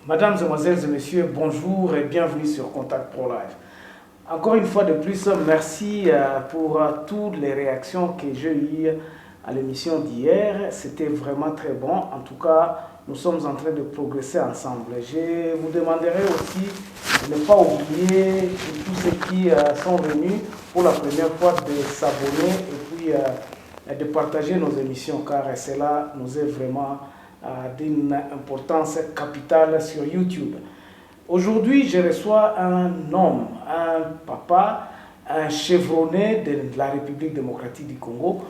Mesdames, Mesdemoiselles et Messieurs, bonjour et bienvenue sur Contact Pro Live. Encore une fois de plus, merci pour toutes les réactions que j'ai eues à l'émission d'hier. C'était vraiment très bon. En tout cas, nous sommes en train de progresser ensemble. Je vous demanderai aussi de ne pas oublier tous ceux qui sont venus pour la première fois de s'abonner et puis de partager nos émissions, car cela nous est vraiment d'une importance capitale sur YouTube. Aujourd'hui, je reçois un homme, un papa, un chevronné de la République démocratique du Congo.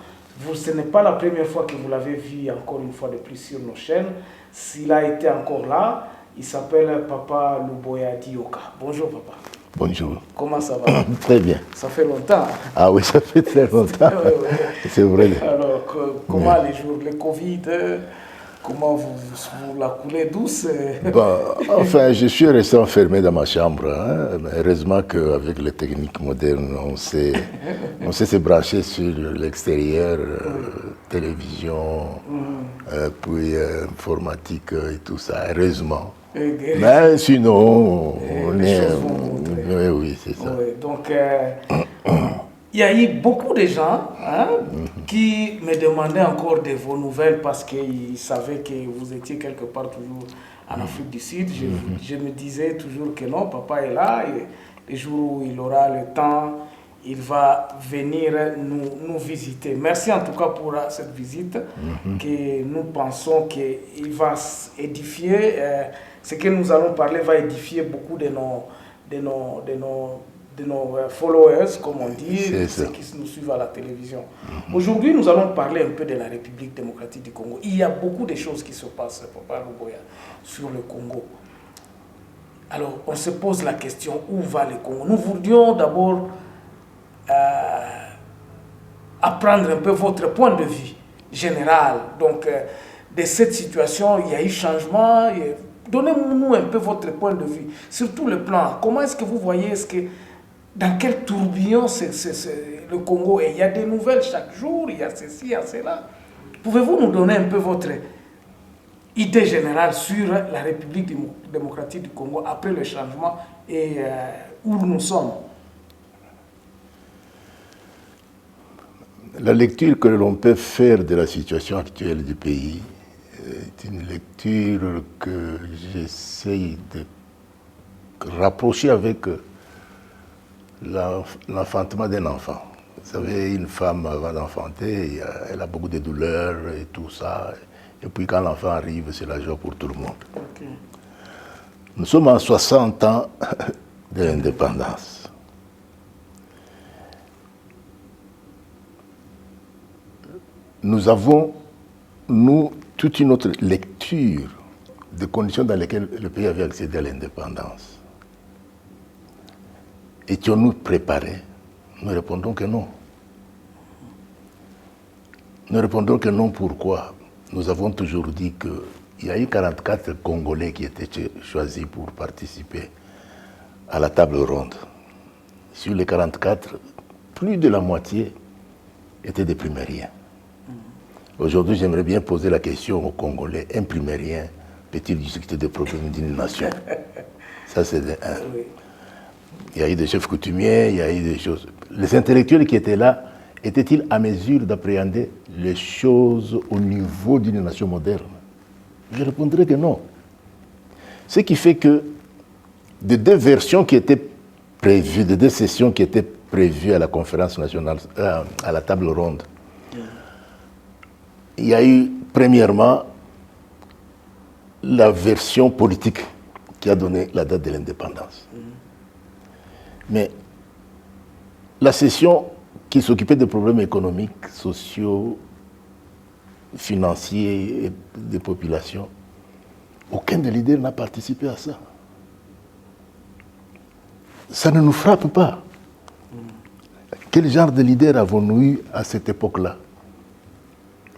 Ce n'est pas la première fois que vous l'avez vu, encore une fois de plus, sur nos chaînes. S'il a été encore là, il s'appelle Papa Luboya Dioka. Bonjour, papa. Bonjour. Comment ça va? Très bien. Ça fait longtemps. Ah oui, ça fait très longtemps. C'est vrai. Alors, comment les jours, le Covid, comment vous la coulez douce? Enfin, je suis resté enfermé dans ma chambre. Heureusement qu'avec les techniques modernes, on sait se brancher sur l'extérieur, télévision, puis informatique et tout ça, heureusement. Mais sinon, on est... Oui, c'est ça. Oui, donc, il y a eu beaucoup de gens qui me demandaient encore de vos nouvelles parce qu'ils savaient que vous étiez quelque part toujours en Afrique du Sud. Je me disais toujours que non, papa est là. Et les jours où il aura le temps, il va venir nous visiter. Merci en tout cas pour cette visite que nous pensons qu'il va édifier. Ce que nous allons parler va édifier beaucoup de nos followers, comme on dit, ceux qui nous suivent à la télévision. Aujourd'hui, nous allons parler un peu de la République démocratique du Congo. Il y a beaucoup de choses qui se passent, Papa Luboya, sur le Congo. Alors, on se pose la question, où va le Congo? Nous voudrions d'abord apprendre un peu votre point de vue général. Donc, de cette situation, il y a eu changement. Donnez-nous un peu votre point de vue, surtout le plan. Comment est-ce que vous voyez, dans quel tourbillon le Congo est? Il y a des nouvelles chaque jour, il y a ceci, il y a cela. Pouvez-vous nous donner un peu votre idée générale sur la République démocratique du Congo après le changement et où nous sommes? La lecture que l'on peut faire de la situation actuelle du pays est une lecture que j'essaye de rapprocher avec l'enfantement d'un enfant. Vous savez, une femme avant d'enfanter, elle a beaucoup de douleurs et tout ça. Et puis quand l'enfant arrive, c'est la joie pour tout le monde. Okay. Nous sommes en 60 ans de l'indépendance. Nous avons, toute une autre lecture des conditions dans lesquelles le pays avait accédé à l'indépendance. Étions-nous préparés? Nous répondons que non. Nous répondons que non, pourquoi? Nous avons toujours dit qu'il y a eu 44 Congolais qui étaient choisis pour participer à la table ronde. Sur les 44, plus de la moitié étaient des primériens. Aujourd'hui, j'aimerais bien poser la question aux Congolais. Un primérien peut-il discuter des problèmes d'une nation? Ça, c'est un. Il y a eu des chefs coutumiers, il y a eu des choses. Les intellectuels qui étaient là, étaient-ils à mesure d'appréhender les choses au niveau d'une nation moderne? Je répondrais que non. Ce qui fait que de deux versions qui étaient prévues, de deux sessions qui étaient prévues à la conférence nationale, à la table ronde, il y a eu, premièrement, la version politique qui a donné la date de l'indépendance. Mais la session qui s'occupait des problèmes économiques, sociaux, financiers et des populations, aucun des leaders n'a participé à ça. Ça ne nous frappe pas. Quel genre de leader avons-nous eu à cette époque-là?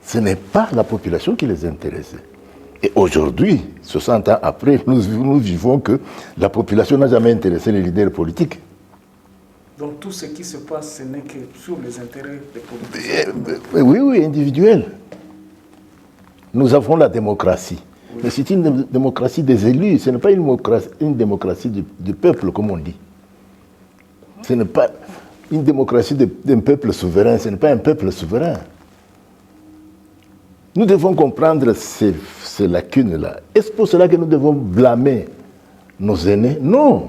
Ce n'est pas la population qui les intéressait. Et aujourd'hui, 60 ans après, nous vivons que la population n'a jamais intéressé les leaders politiques. Donc tout ce qui se passe, ce n'est que sur les intérêts des politiciens. Oui, individuels. Nous avons la démocratie. Oui. Mais c'est une démocratie des élus, ce n'est pas une démocratie du peuple, comme on dit. Ce n'est pas une démocratie d'un peuple souverain, ce n'est pas un peuple souverain. Nous devons comprendre ces lacunes-là. Est-ce pour cela que nous devons blâmer nos aînés? Non.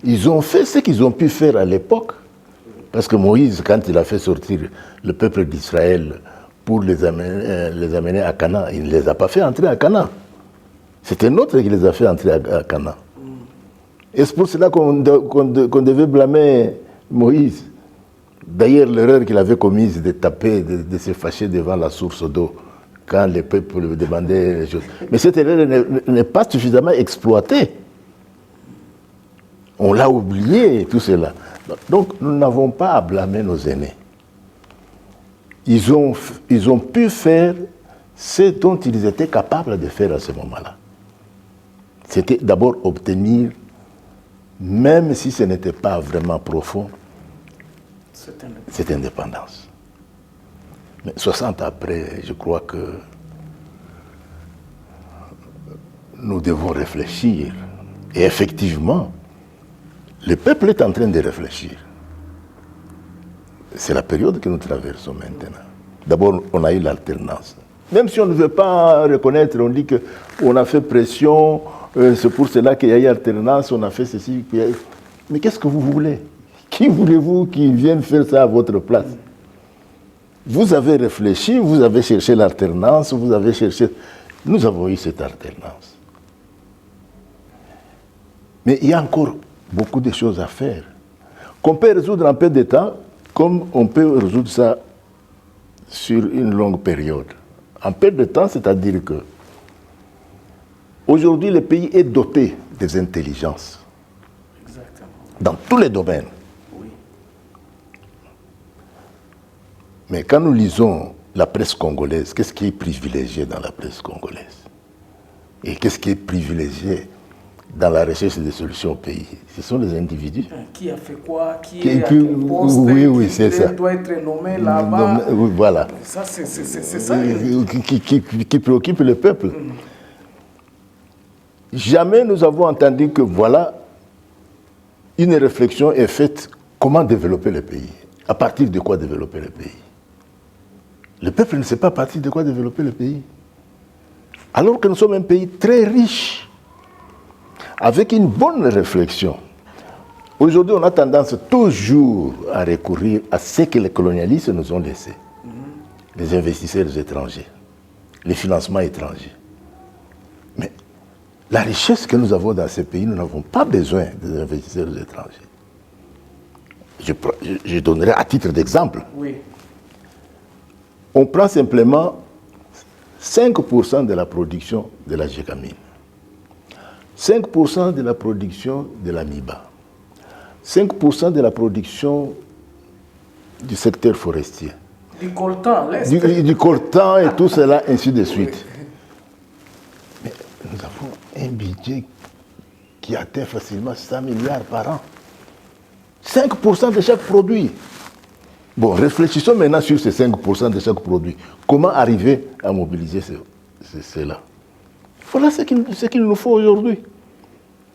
Ils ont fait ce qu'ils ont pu faire à l'époque. Parce que Moïse, quand il a fait sortir le peuple d'Israël pour les amener à Canaan, il ne les a pas fait entrer à Canaan. C'est un autre qui les a fait entrer à Canaan. Et c'est pour cela qu'on devait blâmer Moïse. D'ailleurs, l'erreur qu'il avait commise de taper, de se fâcher devant la source d'eau, quand les peuples lui demandaient les choses. Mais cette erreur n'est pas suffisamment exploitée. On l'a oublié, tout cela. Donc, nous n'avons pas à blâmer nos aînés. Ils ont pu faire ce dont ils étaient capables de faire à ce moment-là. C'était d'abord obtenir, même si ce n'était pas vraiment profond, cette indépendance. Mais 60 ans après, je crois que nous devons réfléchir. Et effectivement, le peuple est en train de réfléchir. C'est la période que nous traversons maintenant. D'abord, on a eu l'alternance. Même si on ne veut pas reconnaître, on dit qu'on a fait pression, c'est pour cela qu'il y a eu alternance, on a fait ceci. Mais qu'est-ce que vous voulez? Qui voulez-vous qui vienne faire ça à votre place? Vous avez réfléchi, vous avez cherché l'alternance, vous avez cherché... Nous avons eu cette alternance. Mais il y a encore beaucoup de choses à faire, qu'on peut résoudre en peu de temps, comme on peut résoudre ça sur une longue période. En peu de temps, c'est-à-dire que aujourd'hui, le pays est doté des intelligences. Exactement. Dans tous les domaines. Oui. Mais quand nous lisons la presse congolaise, qu'est-ce qui est privilégié dans la presse congolaise? Et qu'est-ce qui est privilégié dans la recherche des solutions au pays? Ce sont les individus. Qui a fait quoi? Qui est à quel poste? Oui, c'est ça. Qui doit être nommé là-bas? Voilà. Ça, c'est ça. Qui préoccupe le peuple. Jamais nous avons entendu que voilà, une réflexion est faite comment développer le pays. À partir de quoi développer le pays? Le peuple ne sait pas à partir de quoi développer le pays. Alors que nous sommes un pays très riche, avec une bonne réflexion. Aujourd'hui, on a tendance toujours à recourir à ce que les colonialistes nous ont laissé. Les investisseurs étrangers, les financements étrangers. Mais la richesse que nous avons dans ces pays, nous n'avons pas besoin des investisseurs étrangers. Je donnerai à titre d'exemple. Oui. On prend simplement 5% de la production de la gécamine, 5% de la production de l'amiba, 5% de la production du secteur forestier, du coltan, du coltan et tout cela, ainsi de suite. Mais nous avons un budget qui atteint facilement 100 milliards par an. 5% de chaque produit. Bon, réfléchissons maintenant sur ces 5% de chaque produit. Comment arriver à mobiliser cela? Voilà ce qu'il nous faut aujourd'hui.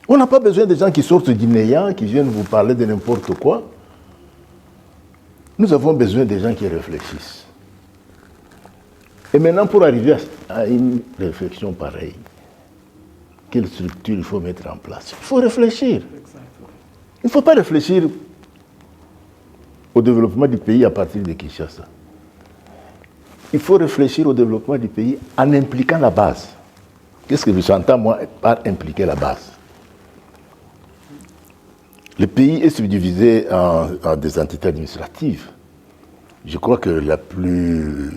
On n'a pas besoin de gens qui sortent du néant, qui viennent vous parler de n'importe quoi. Nous avons besoin de gens qui réfléchissent. Et maintenant, pour arriver à une réflexion pareille, quelle structure il faut mettre en place? Il faut réfléchir. Il ne faut pas réfléchir au développement du pays à partir de Kinshasa. Il faut réfléchir au développement du pays en impliquant la base. Qu'est-ce que j'entends, moi, par impliquer la base? Le pays est subdivisé en des entités administratives. Je crois que la plus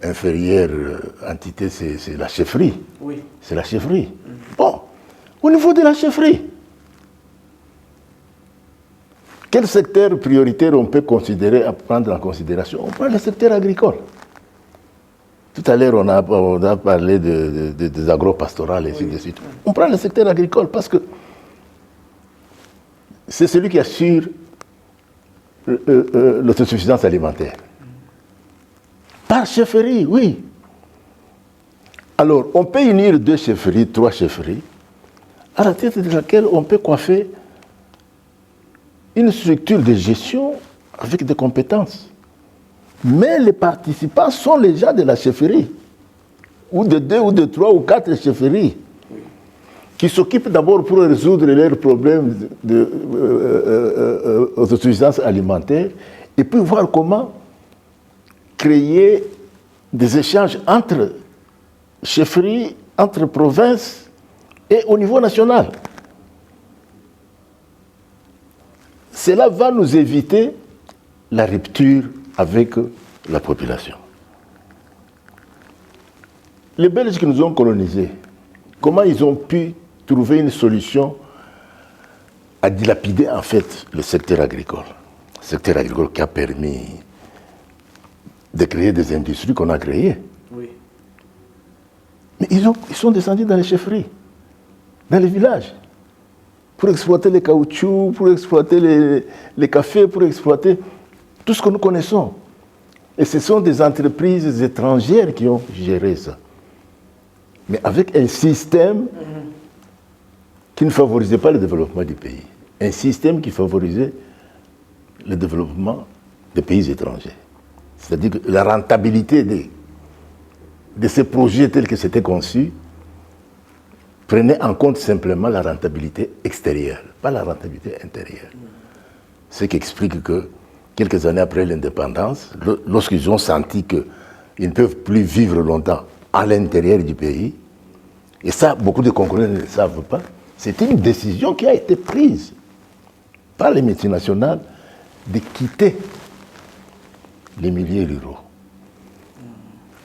inférieure entité, c'est la chefferie. Oui. C'est la chefferie. Bon, au niveau de la chefferie, quel secteur prioritaire on peut considérer, à prendre en considération? On prend le secteur agricole. Tout à l'heure, on a parlé des agro-pastorales et ainsi de suite. On prend le secteur agricole parce que c'est celui qui assure l'autosuffisance alimentaire. Par chefferie, oui. Alors, on peut unir 2 chefferies, 3 chefferies, à la tête de laquelle on peut coiffer une structure de gestion avec des compétences. Mais les participants sont les gens de la chefferie, ou de 2 ou de 3 ou 4 chefferies, qui s'occupent d'abord pour résoudre leurs problèmes d'autosuffisance alimentaire, et puis voir comment créer des échanges entre chefferies, entre provinces et au niveau national. Cela va nous éviter la rupture avec la population. Les Belges qui nous ont colonisés, comment ils ont pu trouver une solution à dilapider en fait le secteur agricole qui a permis de créer des industries qu'on a créées. Oui. Mais ils sont descendus dans les chefferies, dans les villages, pour exploiter les caoutchoucs, pour exploiter les cafés, pour exploiter tout ce que nous connaissons. Et ce sont des entreprises étrangères qui ont géré ça. Mais avec un système qui ne favorisait pas le développement du pays. Un système qui favorisait le développement des pays étrangers. C'est-à-dire que la rentabilité de ces projets tels que c'était conçu prenait en compte simplement la rentabilité extérieure, pas la rentabilité intérieure. Ce qui explique que quelques années après l'indépendance, lorsqu'ils ont senti qu'ils ne peuvent plus vivre longtemps à l'intérieur du pays, et ça, beaucoup de Congolais ne le savent pas, c'était une décision qui a été prise par les multinationales de quitter les milieux ruraux.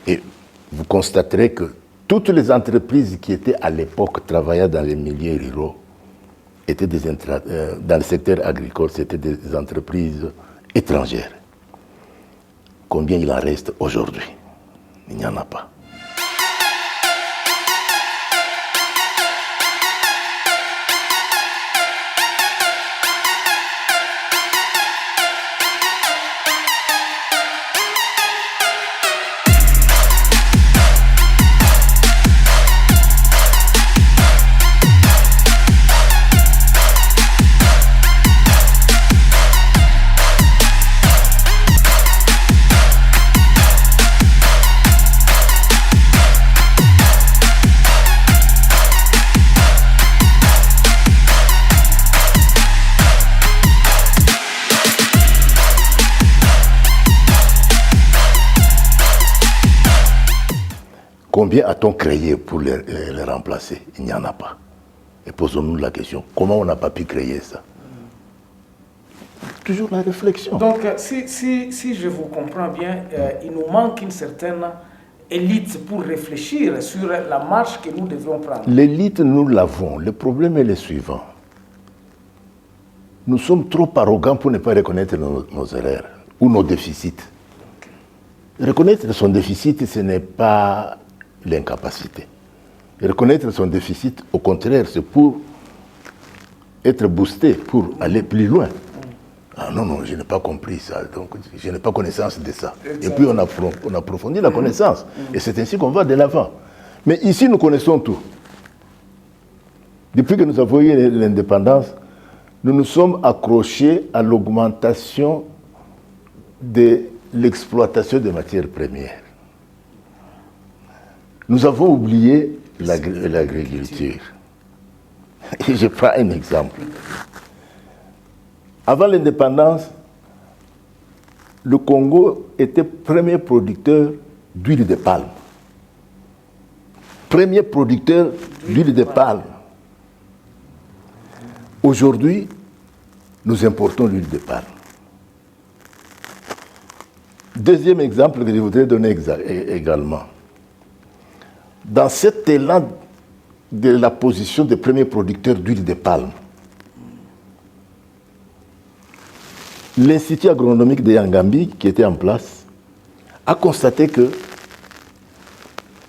Et vous constaterez que toutes les entreprises qui étaient à l'époque travaillant dans les milieux ruraux étaient dans le secteur agricole, c'était des entreprises étrangères. Combien il en reste aujourd'hui? Il n'y en a pas. Combien a-t-on créé pour les remplacer? Il n'y en a pas. Et posons-nous la question, comment on n'a pas pu créer ça? Toujours la réflexion. Donc, si je vous comprends bien, il nous manque une certaine élite pour réfléchir sur la marche que nous devions prendre. L'élite, nous l'avons. Le problème est le suivant. Nous sommes trop arrogants pour ne pas reconnaître nos erreurs ou nos déficits. Reconnaître son déficit, ce n'est pas l'incapacité. Reconnaître son déficit, au contraire, c'est pour être boosté, pour aller plus loin. Ah non, je n'ai pas compris ça, donc je n'ai pas connaissance de ça. Exactement. Et puis on approfondit la connaissance. Et c'est ainsi qu'on va de l'avant. Mais ici, nous connaissons tout. Depuis que nous avons eu l'indépendance, nous nous sommes accrochés à l'augmentation de l'exploitation des matières premières. Nous avons oublié l'agriculture. Et je prends un exemple. Avant l'indépendance, le Congo était premier producteur d'huile de palme. Premier producteur d'huile de palme. Aujourd'hui, nous importons l'huile de palme. Deuxième exemple que je voudrais donner également. Dans cet élan de la position de premier producteur d'huile de palme, l'Institut agronomique de Yangambi, qui était en place, a constaté que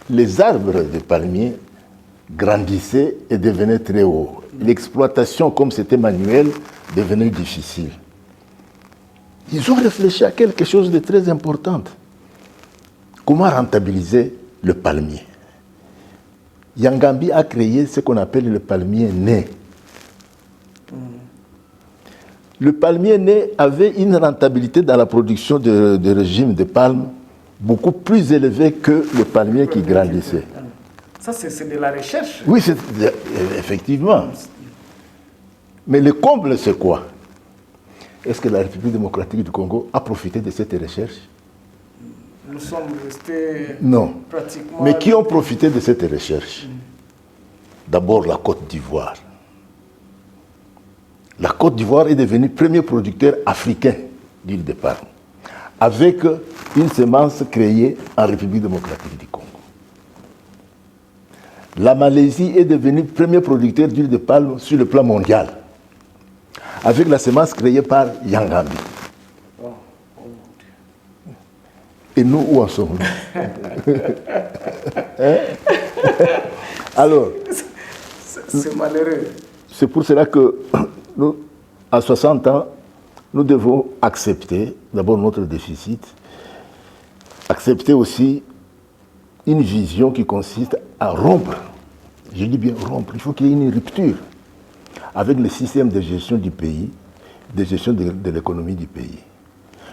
les arbres de palmiers grandissaient et devenaient très hauts. L'exploitation, comme c'était manuel, devenait difficile. Ils ont réfléchi à quelque chose de très important. Comment rentabiliser le palmier? Yangambi a créé ce qu'on appelle le palmier né. Le palmier né avait une rentabilité dans la production de régime de palme beaucoup plus élevée que le palmier qui grandissait. Ça, c'est de la recherche. Oui, effectivement. Mais le comble, c'est quoi? Est-ce que la République démocratique du Congo a profité de cette recherche? Nous sommes restés non. Pratiquement... Mais qui ont profité de cette recherche? D'abord la Côte d'Ivoire. La Côte d'Ivoire est devenue premier producteur africain d'huile de palme, avec une semence créée en République démocratique du Congo. La Malaisie est devenue premier producteur d'huile de palme sur le plan mondial, avec la semence créée par Yangambi. Et nous, où en sommes-nous? Alors, c'est malheureux. C'est pour cela que nous, à 60 ans, nous devons accepter d'abord notre déficit, accepter aussi une vision qui consiste à rompre, je dis bien rompre, il faut qu'il y ait une rupture avec le système de gestion du pays, de gestion de l'économie du pays.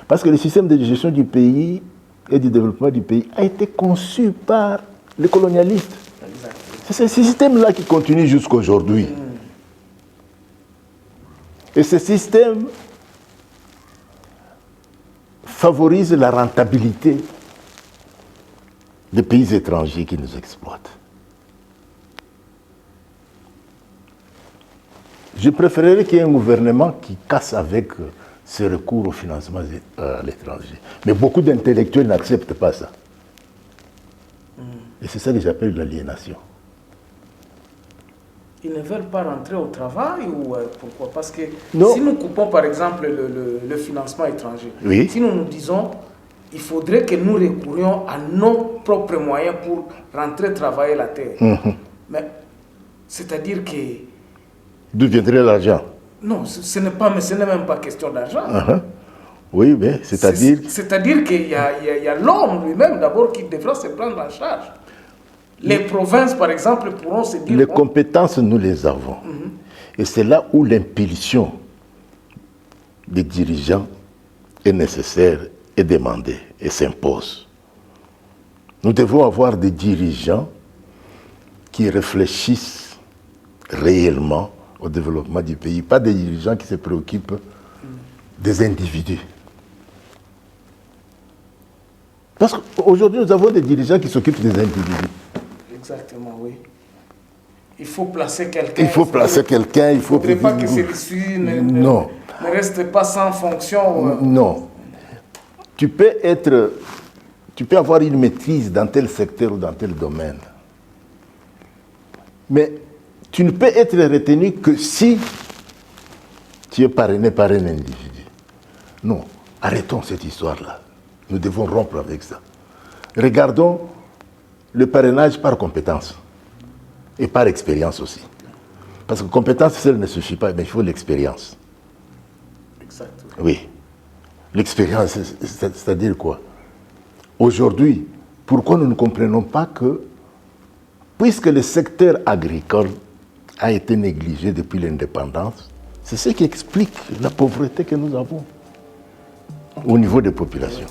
Parce que le système de gestion du pays et du développement du pays a été conçu par les colonialistes. C'est ce système-là qui continue jusqu'à aujourd'hui. Et ce système favorise la rentabilité des pays étrangers qui nous exploitent. Je préférerais qu'il y ait un gouvernement qui casse avec ce recours au financement à l'étranger. Mais beaucoup d'intellectuels n'acceptent pas ça. Et c'est ça que j'appelle l'aliénation. Ils ne veulent pas rentrer au travail ou pourquoi? Parce que non. Si nous coupons par exemple le financement étranger, oui. Si nous nous disons il faudrait que nous recourions à nos propres moyens pour rentrer travailler la terre. Mais c'est-à-dire que... D'où viendrait l'argent? Non, ce n'est même pas question d'argent. Oui, mais c'est-à-dire... C'est-à-dire qu'il y a l'homme lui-même d'abord qui devra se prendre en charge. Les provinces, par exemple, pourront se dire... Les compétences, nous les avons. Et c'est là où l'impulsion des dirigeants est nécessaire, est demandée et s'impose. Nous devons avoir des dirigeants qui réfléchissent réellement au développement du pays, pas des dirigeants qui se préoccupent des individus. Parce qu'aujourd'hui, nous avons des dirigeants qui s'occupent des individus. Exactement, oui. Il faut placer quelqu'un. Il faut placer quelqu'un, il faut... Il ne faudrait pas que celui-ci ne reste pas sans fonction. Non. Tu peux avoir une maîtrise dans tel secteur ou dans tel domaine. Mais tu ne peux être retenu que si tu es parrainé par un individu. Non, arrêtons cette histoire-là. Nous devons rompre avec ça. Regardons le parrainage par compétence et par expérience aussi. Parce que compétence seule ne suffit pas, mais il faut l'expérience. Exactement. Oui. L'expérience, c'est-à-dire quoi? Aujourd'hui, pourquoi nous ne comprenons pas que, puisque le secteur agricole a été négligé depuis l'indépendance, c'est ce qui explique la pauvreté que nous avons au niveau des populations.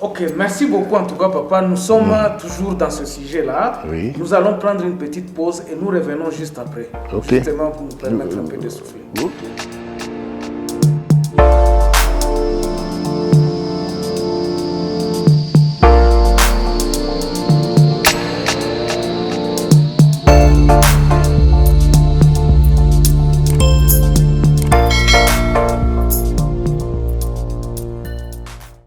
Ok, merci beaucoup en tout cas, papa. Nous sommes toujours dans ce sujet-là. Oui. Nous allons prendre une petite pause et nous revenons juste après. Ok. Justement pour nous permettre un peu de souffler. Ok.